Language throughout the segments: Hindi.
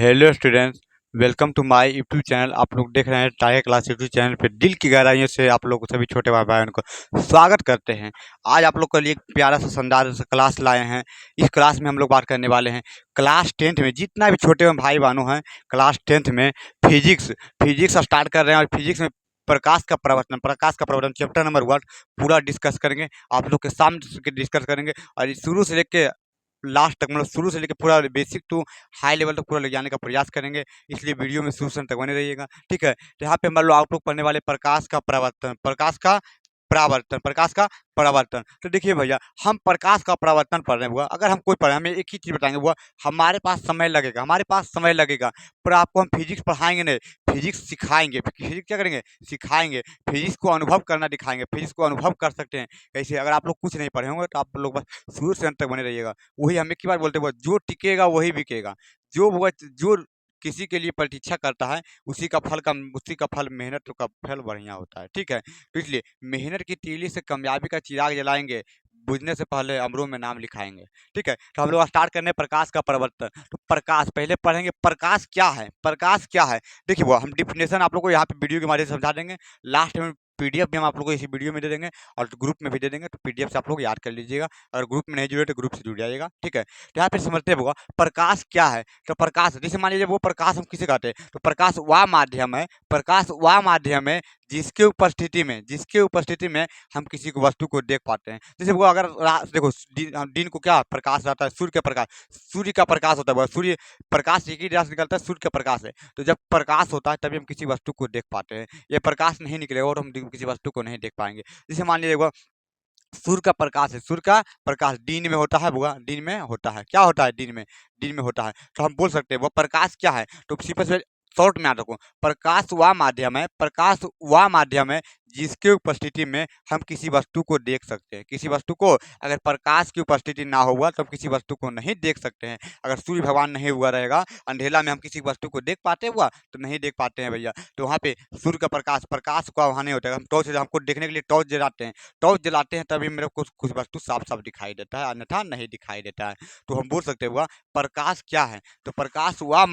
Hello students, welcome to my YouTube channel. आप लोग देख रहे हैं टाइगर क्लास यूट्यूब चैनल पे। दिल की गहराइयों से आप लोग सभी छोटे भाई बहन को स्वागत करते हैं। आज आप लोग के लिए एक प्यारा सा शानदार सा क्लास लाए हैं। इस क्लास में हम लोग बात करने वाले हैं क्लास 10th में जितना भी छोटे भाई बहनों हैं क्लास 10th में फिजिक्स फिजिक्स स्टार्ट कर रहे हैं। और फिजिक्स में प्रकाश का प्रवर्तन चैप्टर नंबर 1 पूरा डिस्कस करेंगे। आप लोग के सामने डिस्कस करेंगे और इस शुरू से लेके लास्ट तक, मतलब शुरू से लेकर पूरा बेसिक टू हाई लेवल तक पूरा ले जाने का प्रयास करेंगे। इसलिए वीडियो में शुरू से अंत तक बने रहिएगा, ठीक है। तो यहाँ पे मान लो आप लोग पढ़ने वाले प्रकाश का परावर्तन। तो देखिए भैया, हम प्रकाश का परावर्तन पढ़ रहे हैं बुआ। अगर हम कोई पढ़े, हमें एक ही चीज़ बताएंगे बुआ, हमारे पास समय लगेगा। पर आपको हम फिजिक्स पढ़ाएंगे नहीं, फिजिक्स सिखाएंगे। फिजिक्स क्या करेंगे? सिखाएंगे। फिजिक्स को अनुभव करना दिखाएंगे, फिजिक्स को अनुभव कर सकते हैं कैसे। अगर आप लोग कुछ नहीं पढ़े होंगे तो आप लोग बस शुरू से अंत तक बने रहिएगा। वही हम एक ही बार बोलते हैं, जो टिकेगा वही बिकेगा। जो किसी के लिए प्रतीक्षा करता है उसी का फल मेहनत का फल बढ़िया होता है, ठीक है। तो इसलिए मेहनत की तीली से कामयाबी का चिराग जलाएंगे, बुझने से पहले अमरों में नाम लिखाएंगे, ठीक है। तो हम लोग स्टार्ट करने प्रकाश का प्रवर्तन। तो प्रकाश पहले पढ़ेंगे, प्रकाश क्या है, प्रकाश क्या है। देखिए वो हम डिफिनेशन आप लोग को यहाँ पे वीडियो के माध्यम से समझा देंगे। लास्ट में पीडीएफ भी हम आप लोग को इसी वीडियो में दे देंगे और ग्रुप में भी दे देंगे। तो पीडीएफ से आप लोग याद कर लीजिएगा। अगर ग्रुप में नहीं जुड़े तो ग्रुप से जुड़ जाइएगा, ठीक है। तो यहाँ पे समझते होगा प्रकाश क्या है। तो प्रकाश, जैसे मान लीजिए वो प्रकाश हम किसे कहते हैं, तो प्रकाश वह माध्यम है जिसके उपस्थिति में हम किसी को वस्तु को देख पाते हैं। जैसे वो अगर देखो दिन को क्या प्रकाश रहता है, सूर्य का प्रकाश होता है। वो सूर्य प्रकाश एक ही रात से निकलता है, सूर्य का प्रकाश है। तो जब प्रकाश होता है तभी हम किसी वस्तु को देख पाते हैं। ये प्रकाश नहीं निकलेगा और हम किसी वस्तु को नहीं देख पाएंगे। जैसे मान लीजिए सूर्य का प्रकाश दिन में होता है बुआ, दिन में होता है। क्या होता है? दिन में होता है। तो हम बोल सकते हैं वो प्रकाश क्या है। तो सिंपल से शॉर्ट में याद रखो, प्रकाश वह माध्यम है जिसके उपस्थिति में हम किसी वस्तु को देख सकते हैं। किसी वस्तु को, अगर प्रकाश की उपस्थिति ना होगा तो हम किसी वस्तु को नहीं देख सकते हैं। अगर सूर्य भगवान नहीं हुआ रहेगा, अंधेला में हम किसी वस्तु को देख पाते हुआ तो नहीं देख पाते हैं भैया। तो वहाँ पे सूर्य का प्रकाश का वहाँ नहीं होता है। हम टॉर्च, हमको देखने के लिए टॉर्च जलाते हैं तभी मेरे को कुछ वस्तु साफ साफ दिखाई देता है, अन्यथा नहीं दिखाई देता है। तो हम बोल सकते हुआ प्रकाश क्या है। तो प्रकाश वह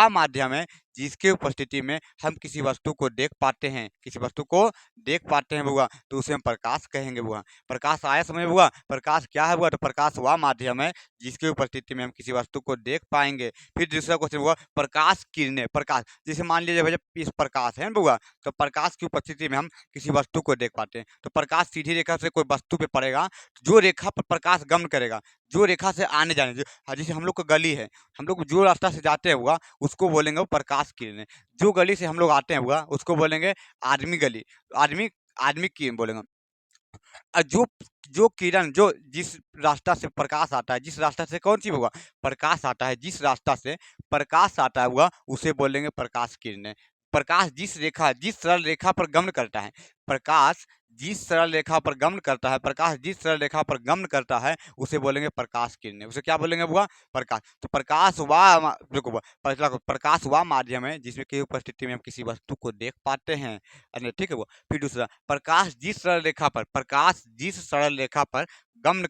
माध्यम है जिसके उपस्थिति में हम किसी वस्तु को देख पाते हैं बुआ, तो उसे हम प्रकाश कहेंगे बुआ। प्रकाश आया समझ बुआ, प्रकाश क्या है बुआ। तो प्रकाश वह माध्यम है जिसके उपस्थिति में हम किसी वस्तु को देख पाएंगे। फिर दूसरा क्वेश्चन हुआ प्रकाश किरणें। प्रकाश, जैसे मान लीजिए भैया इस प्रकाश है ना बुआ, तो प्रकाश की उपस्थिति में हम किसी वस्तु को देख पाते हैं। तो प्रकाश सीधी रेखा से कोई वस्तु पे पड़ेगा, जो रेखा पर प्रकाश गमन करेगा, जो रेखा से आने जाने जैसे हम लोग का गली है, हम लोग जो रास्ता से जाते हैं हुआ उसको बोलेंगे वो प्रकाश किरणें। जो गली से हम लोग आते हैं हुआ उसको बोलेंगे आदमी गली, आदमी आदमी किरण बोलेंगे। जो जो किरण जो जिस रास्ता से प्रकाश आता है, जिस रास्ता से कौन सी होगा प्रकाश आता है, जिस रास्ता से प्रकाश आता है हुआ उसे बोलेंगे प्रकाश किरणें। प्रकाश जिस सरल रेखा पर गमन करता है, प्रकाश प्रकाश जिस सरल रेखा पर गमन करता है उसे बोलेंगे प्रकाश किरणें। उसे क्या बोलेंगे बुआ? प्रकाश। तो देखो बुआ, पहला प्रकाश वह माध्यम है जिसमें की उपस्थिति में हम किसी वस्तु को देख पाते हैं, ठीक है वो। फिर दूसरा, प्रकाश जिस सरल रेखा पर गमन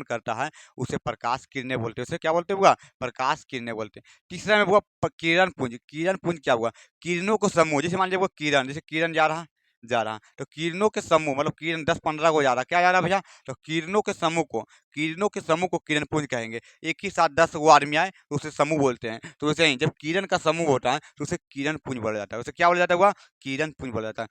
करता है उसे प्रकाश किरणें बोलते हैं। उसे क्या बोलते हुआ? प्रकाश किरणें बोलते हैं। तीसरा में हुआ किरण पुंज क्या हुआ? किरणों को समूह, जैसे मान लीजिए वो किरण, जैसे किरण जा रहा तो किरणों के समूह, मतलब किरण 10-15 को जा रहा, क्या जा रहा भैया? तो किरणों के समूह को किरण पुंज कहेंगे। एक ही साथ 10 वो आदमी आए तो उसे समूह बोलते हैं। तो वैसे ही जब किरण का समूह होता है तो उसे किरण पुंज बोला जाता है। उसे क्या बोला जाता है हुआ? किरण पुंज बोला जाता है।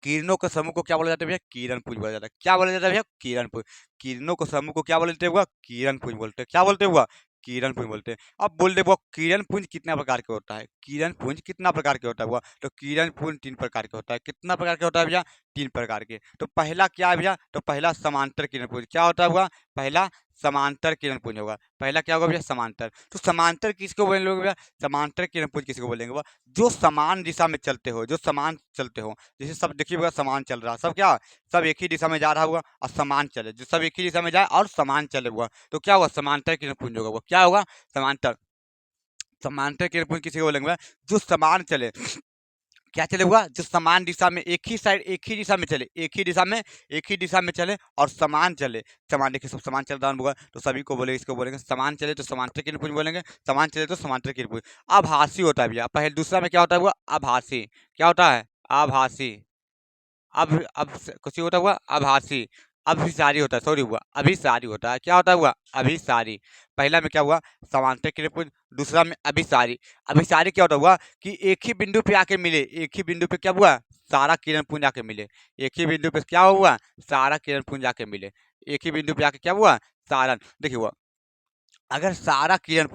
किरणों के समूह को क्या बोला जाता है भैया? किरण पुंज बोला जाता है। क्या बोला जाता है भैया? किरण पुंज। किरणों के समूह को क्या बोलते हुआ? किरण पुंज बोलते हैं। क्या बोलते हुआ? किरण पुंज बोलते हैं। अब बोल दे वो किरण पुंज कितना प्रकार के होता है, किरण पुंज कितना प्रकार के होता है हुआ? तो किरण पुंज 3 प्रकार के होता है। कितना प्रकार के होता है भैया? 3 प्रकार के। तो पहला क्या है भैया? तो पहला समांतर किरण पुंज। क्या होता है हुआ? पहला समांतर किरण पुंज होगा। पहला क्या होगा भैया? समांतर। तो समांतर किसको बोलेंगे भैया? समांतर किरण पुंज किसको बोलेंगे भैया? जो समान दिशा में चलते हो, जैसे सब देखिएगा समान चल रहा, सब एक ही दिशा में जा रहा हुआ और समान चले, जो सब एक ही दिशा में जाए और समान चले हुआ तो क्या हुआ? समांतर किरण पुंज होगा। वो क्या होगा? समांतर समांतर किरण पुंज किसी को बोलेंगे? जो समान चले, क्या चले हुआ, जो समान दिशा में एक ही साइड एक ही दिशा में चले, एक ही दिशा में चले और समान चले। समान देखिए, सब समान चल रहा होगा तो सभी को बोलेंगे, इसको बोलेंगे समान चले तो समांतर किरण पुंज बोलेंगे, समान चले तो समांतर किरण पुंज। आभासी होता है भैया, पहले दूसरा में क्या होता है हुआ, आभासी। क्या होता है, आभासी। अब कुछ होता हुआ आभासी। अभिसारी होता है, सॉरी हुआ अभिसारी होता है। क्या होता है हुआ, अभिसारी। पहला में क्या हुआ, समांतर किरण पुंज, दूसरा में अभिसारी। अभिसारी क्या होता हुआ कि एक ही बिंदु पे आके मिले, एक ही बिंदु पे क्या हुआ, सारा किरण पुंज आके मिले। एक ही बिंदु पे क्या हुआ, सारा किरण पुंज आके मिले। एक ही बिंदु पे आके क्या हुआ, सारा। देखिए हुआ, अगर सारा किरण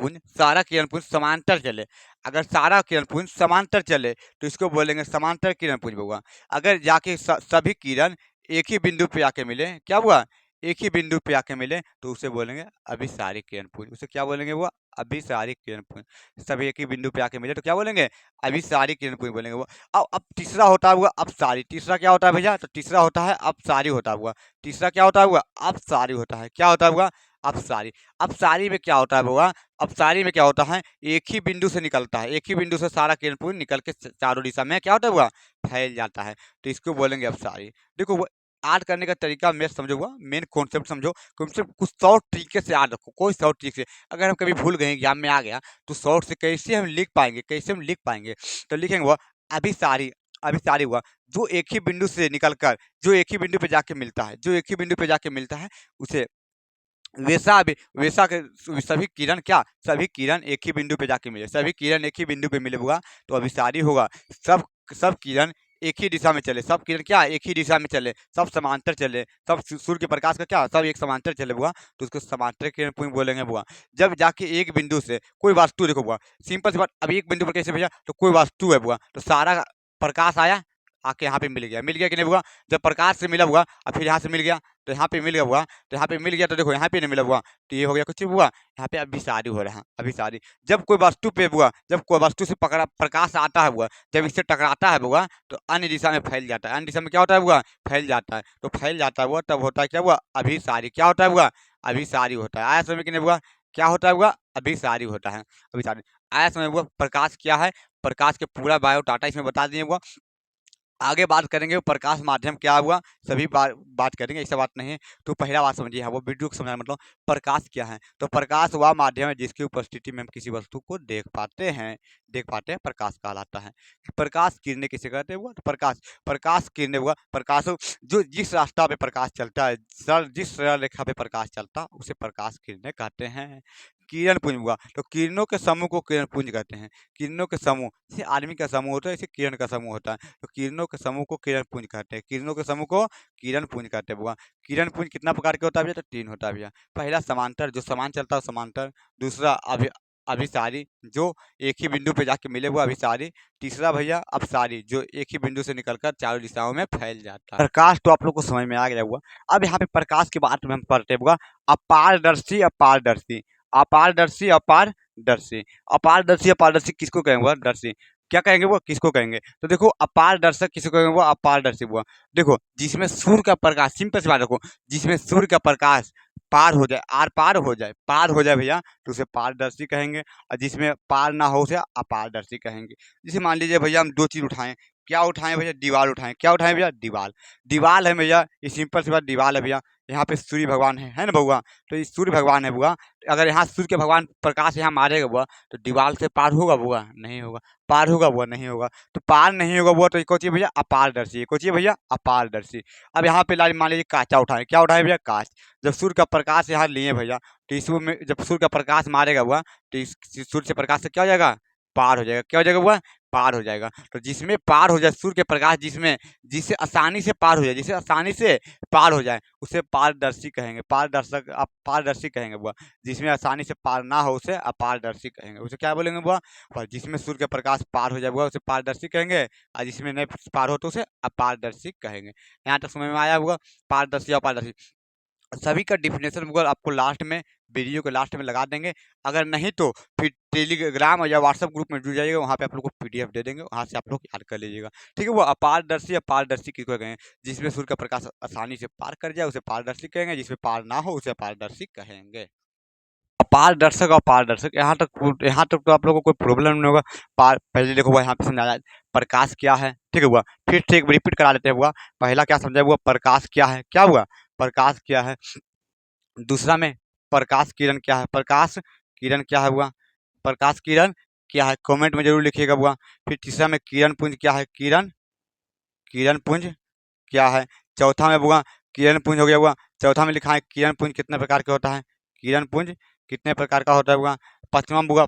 पुंज समांतर चले, अगर सारा किरण पुंज समांतर चले तो इसको बोलेंगे समांतर किरण पुंज हुआ। अगर जाके सभी किरण एक ही बिंदु पे आके मिले, क्या हुआ, एक ही बिंदु पे आके मिले तो उसे बोलेंगे अभिसारी किरण पुंज। उसे क्या बोलेंगे, वो अभिसारी किरण पुंज। सभी एक ही बिंदु पे आके मिले तो क्या बोलेंगे, अभिसारी किरण पुंज बोलेंगे वो। अब तीसरा होता है हुआ अपसारी। तीसरा क्या होता है भैया, तो तीसरा होता है अपसारी होता हुआ। तीसरा क्या होता है हुआ, अपसारी होता है। क्या होता है हुआ, अपसारी। अपसारी में क्या होता है हुआ, अपसारी में क्या होता है, एक ही बिंदु से निकलता है, एक ही बिंदु से सारा किरण पुंज निकल के चारों दिशा में क्या होता है हुआ, फैल जाता है। तो इसको बोलेंगे अपसारी। देखो वो याद करने का तरीका मैं समझो हुआ, मेन कॉन्सेप्ट समझो। कॉन्सेप्ट कुछ शॉर्ट तरीके से याद रखो, कोई शॉर्ट ट्रिक से। अगर हम कभी भूल गए एग्जाम में आ गया तो शॉर्ट से कैसे हम लिख पाएंगे, कैसे हम लिख पाएंगे, तो लिखेंगे वो अभिसारी। अभिसारी हुआ जो एक ही बिंदु से निकलकर, जो एक ही बिंदु पे जाके मिलता है, जो एक ही बिंदु पे जाके मिलता है उसे वैसा भी, वैसा के सभी किरण क्या, सभी किरण एक ही बिंदु पे जाके मिले, सभी किरण एक ही बिंदु पे मिले हुआ तो अभिसारी होगा। सब सब किरण एक ही दिशा में चले, सब किरण क्या एक ही दिशा में चले, सब समांतर चले, सब सूर्य के प्रकाश का क्या, सब एक समांतर चले हुआ तो उसको समांतर किरण पुंज बोलेंगे हुआ। जब जाके एक बिंदु से कोई वस्तु, देखो हुआ सिंपल सी बात, अब एक बिंदु पर कैसे भैया, तो कोई वस्तु है हुआ तो सारा प्रकाश आया आके यहाँ पे मिल गया, मिल गया कि नहीं हुआ। जब प्रकाश से मिला हुआ और फिर यहाँ से मिल गया तो यहाँ पे मिल गया हुआ, तो यहाँ पे मिल गया तो देखो यहाँ पे नहीं मिला हुआ तो ये हो गया कुछ हुआ, यहाँ पे अभिसारी हो रहा है, अभिसारी। जब कोई वस्तु पे हुआ, जब कोई वस्तु से पकड़ा प्रकाश आता है हुआ, जब इससे टकराता है हुआ तो अन्य दिशा में फैल जाता है, अन्य दिशा में क्या होता है हुआ, फैल जाता है। तो फैल जाता है हुआ तब होता है क्या हुआ, अभिसारी। क्या होता है हुआ, अभिसारी होता है। आया समझ कि नहीं हुआ, क्या होता है हुआ, अभिसारी होता है, अभिसारी। आया समझ हुआ, प्रकाश क्या है, प्रकाश के पूरा बायोडाटा इसमें बता दिए हुआ। आगे बात करेंगे प्रकाश माध्यम क्या हुआ, सभी बात करेंगे, ऐसा बात नहीं है। तो पहला बात समझिए, हाँ वो वीडियो को समझना मतलब प्रकाश क्या है। तो प्रकाश वह माध्यम है जिसकी उपस्थिति में हम किसी वस्तु को देख पाते हैं, देख पाते हैं, प्रकाश कहलाता है। प्रकाश किरणें किसे कहते हैं हुआ, तो प्रकाश, प्रकाश किरणें हुआ, प्रकाश जो जिस रास्ता पे प्रकाश चलता है, सर जिस सरल रेखा पे प्रकाश चलता उसे प्रकाश किरणें कहते हैं। किरण पुंज हुआ, तो किरणों के समूह को किरण पुंज कहते हैं। किरणों के समूह, जैसे आदमी का समूह होता है ऐसे किरण का समूह होता है, तो किरणों के समूह को किरण पुंज कहते हैं। किरणों के समूह को किरण पुंज कहते हैं बुआ। किरण पुंज कितना प्रकार के होता है भैया, तो तीन होता है भैया। पहला समांतर, जो समान चलता है समांतर। दूसरा अभिसारी, जो एक ही बिंदु पे जाके मिले हुआ अभिसारी। तीसरा भैया अपसारी, जो एक ही बिंदु से निकलकर चारों दिशाओं में फैल जाता है। प्रकाश तो आप लोग को समझ में आ गया हुआ। अब यहाँ पे प्रकाश की बात में हम पढ़ते हुआ अपारदर्शी, अपारदर्शी, अपारदर्शी, अपारदर्शी, अपारदर्शी, अपारदर्शी किसको कहेंगे, दर्शी क्या कहेंगे वो, किसको कहेंगे। तो देखो अपारदर्शक किसको कहेंगे, वो अपारदर्शी हुआ। देखो जिसमें सूर्य का प्रकाश, सिंपल सी बात देखो, जिसमें सूर्य का प्रकाश पार हो जाए, आर पार हो जाए, पार हो जाए भैया तो उसे पारदर्शी कहेंगे। और जिसमें पार ना हो उसे अपारदर्शी कहेंगे। जैसे मान लीजिए भैया हम दो चीज उठाएं, क्या उठाएं भैया, दीवार उठाएं। क्या उठाएं भैया, दीवार। दीवार है भैया, ये सिंपल सी बात दीवार है भैया। यहाँ पे सूर्य भगवान है ना बउआ, तो ये सूर्य भगवान है बुआ। अगर यहाँ सूर्य के भगवान प्रकाश यहाँ मारेगा बुआ तो दीवार से पार होगा बुआ, नहीं होगा। पार होगा बुआ, नहीं होगा। तो पार नहीं होगा बुआ तो ये कौन भैया, अपारदर्शी। ये कौन भैया, अपारदर्शी। अब यहाँ पे मान लीजिए कांचा उठाएं, क्या उठाएं भैया, कांच। जब सूर्य का प्रकाश यहाँ लिए भैया तो इसमें जब सूर्य का प्रकाश मारेगा हुआ तो इस सूर्य से प्रकाश से क्या हो जाएगा, पार हो जाएगा। क्या हो जाएगा हुआ, पार हो जाएगा। तो जिसमें पार हो जाए सूर्य के प्रकाश, जिसमें जिससे आसानी से पार हो जाए, जिससे आसानी से पार हो जाए उसे पारदर्शी कहेंगे। पारदर्शक, अपारदर्शी कहेंगे बुआ। जिसमें आसानी से पार ना हो उसे अपारदर्शी कहेंगे। उसे क्या बोलेंगे बुआ, और जिसमें सूर्य का प्रकाश पार हो जाए बुआ उसे पारदर्शी कहेंगे, और जिसमें नहीं पार हो तो उसे अपारदर्शी कहेंगे। यहाँ तक समझ में आया होगा, पारदर्शी अपारदर्शी। सभी का डिफिनेशन गूगल आपको लास्ट में, वीडियो के लास्ट में लगा देंगे। अगर नहीं तो फिर टेलीग्राम या व्हाट्सएप ग्रुप में जुड़ जाइएगा, वहाँ पे आप लोग को पीडीएफ दे देंगे, वहाँ से आप लोग याद कर लीजिएगा। ठीक है, वो अपारदर्शी, अपारदर्शी किसको कहेंगे, जिसमें सूर्य का प्रकाश आसानी से पार कर जाए उसे पारदर्शी कहेंगे, जिसमें पार ना हो उसे अपारदर्शी कहेंगे। पारदर्शक और पारदर्शक, यहाँ तक तो आप लोगों को कोई प्रॉब्लम नहीं होगा। पार पहले देखो भाई यहाँ पे समझाया प्रकाश क्या है, ठीक है हुआ। फिर से एक रिपीट करा लेते हैं हुआ। पहला क्या समझा हुआ, प्रकाश क्या है, क्या हुआ, प्रकाश क्या है। दूसरा में प्रकाश किरण क्या है, प्रकाश किरण क्या है हुआ, प्रकाश किरण क्या है, कमेंट में जरूर लिखिएगा हुआ। फिर तीसरा में किरण पुंज क्या है, किरण किरण पुंज क्या है। चौथा में हुआ किरण पुंज हो गया हुआ। चौथा में लिखा है किरण पुंज कितने प्रकार का होता है, किरण पुंज कितने प्रकार का होता है हुआ। पांचवा में हुआ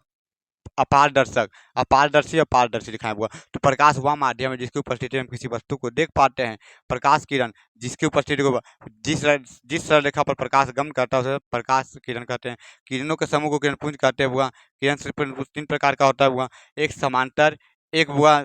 अपारदर्शक, अपारदर्शी और पारदर्शी लिखा हुआ। तो प्रकाश वह माध्यम है जिसकी उपस्थिति में हम किसी वस्तु को देख पाते हैं। प्रकाश किरण जिसकी उपस्थिति को जिस सरलरेखा पर प्रकाश गमन करता है उसे प्रकाश किरण कहते हैं। किरणों के समूह को किरण पुंज कहते हैं हुआ। किरण सिर्फ तीन प्रकार का होता है हुआ, एक समांतर, एक हुआ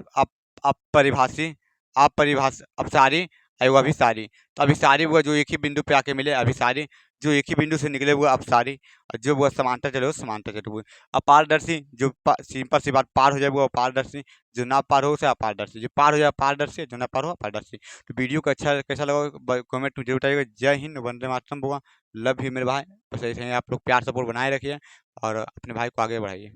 अपरिभाषी, अपरिभाष अपसारी, और वो अभिसारी। तो अभिसारी हुआ जो एक ही बिंदु पे आके मिले, अभिसारी जो एक ही बिंदु से निकले हुए अपसारी, और जो वो समांतर चले वो समांतर चले हुए। अपारदर्शी जो सिंपल सी बात पार हो जाए वो अपारदर्शी, जो ना पार हो उसे अपारदर्शी, जो पार हो जाए अपारदर्शी, जो ना पार हो अपारदर्शी। तो वीडियो को अच्छा कैसा लगा कमेंट में जरूर बताइएगा। जय हिंद, वंदे मातरम हुआ। लव यू मेरे भाई। बस ऐसे ही आप लोग प्यार सपोर्ट बनाए रखिए और अपने भाई को आगे बढ़ाइए।